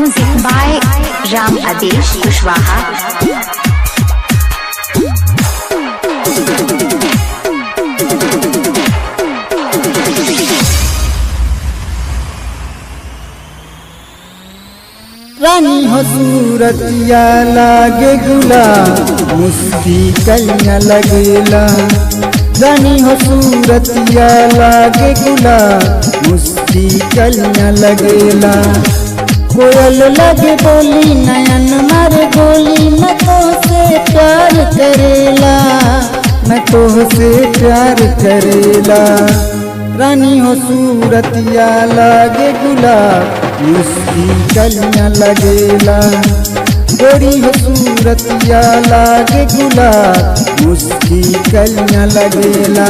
Music by Ram Adesh Kushwaha. रानी हो सूरतिया लागे गुला मुस्की कलियां लगेला। रानी हो सूरतिया लागे गुला मुस्की कलियां लगेला। कोयल लगे बोली नयन मारे गोली मैं तो से प्यार करेला, मैं तो से प्यार करेला। रानी हो सूरतिया लागे गुला मुस्की कलियां लगेला। गोरी हो सूरतिया लागे गुला मुस्की कलियां लगेला।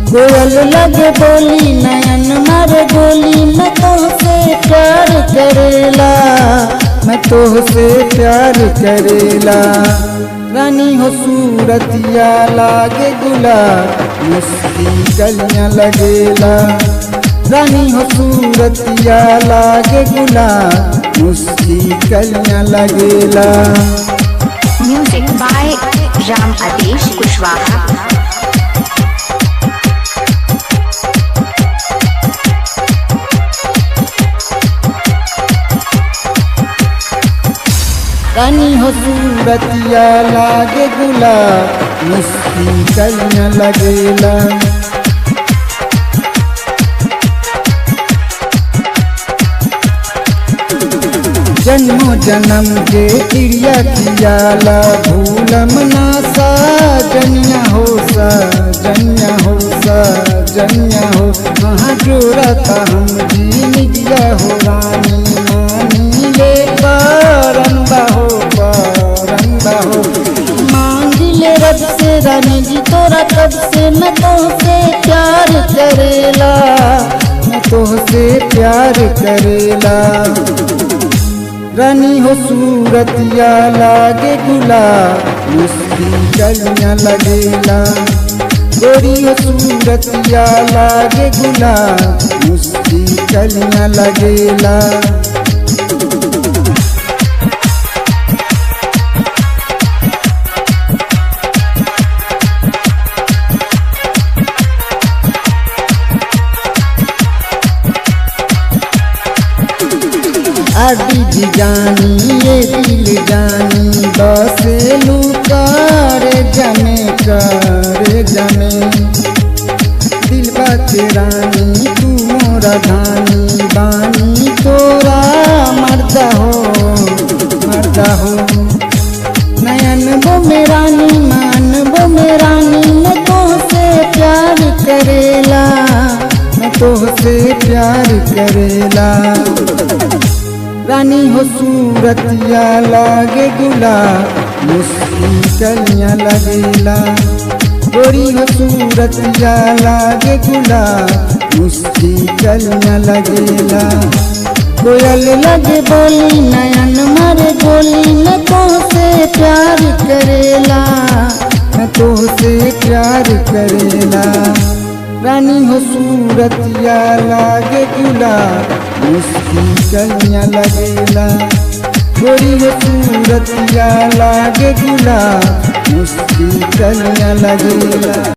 कोयल लगे बोली नयन मारे गोली मैं तो से प्यार करेला, मैं तो से प्यार करेला। रानी हो सूरतिया लागे गुला मुस्की कलियां लगेला। रानी हो सूरतिया लागे गुला मुस्की कलियां लगेला। Music by Ram Adesh Kushwaha. रानी हो सूरतिया लागे गुला मुस्की कलियां लगेला। जन्मों जन्म के क्रिया कियाला भूलम ना साजनिया हो साजनिया हो साजनिया हो। कहाँ जोड़ता हम जी निजिया हो रानी मानी ले बारंदा हो बारंदा हो। मांग ले रब से रानी जी तोरा कब से मैं तो से प्यार करेला, मैं तो से प्यार करेला। रानी हो सूरतिया लागे गुला मुस्की कलियां लगेला। गोरी हो सूरतिया लागे गुला मुस्की कलियां लगेला। आदि जी जानी ये दिल जानी बसे लुकारे जमे करे जमे। दिल बात रानी तू मोरा धानी बानी तोरा मर्दा हो मर्दा हो। नयन वो मेरानी मान वो मेरानी मैं तो से प्यार करेला, मैं तो से प्यार करेला। रानी हो सूरतिया लागे गुला मुस्की कलियां लगेला। गोरी हो सूरतिया लागे गुला मुस्की कलियां लगेला। कोयल लगे बोली नयन मारे गोली मैं तो से प्यार करेला, मैं तो से प्यार करेला। रानी हो सूरतिया लागे गुला मुस्की कलियां लगेला। गोरी हो सूरतिया लागे गुला मुस्की कलियां लगेला।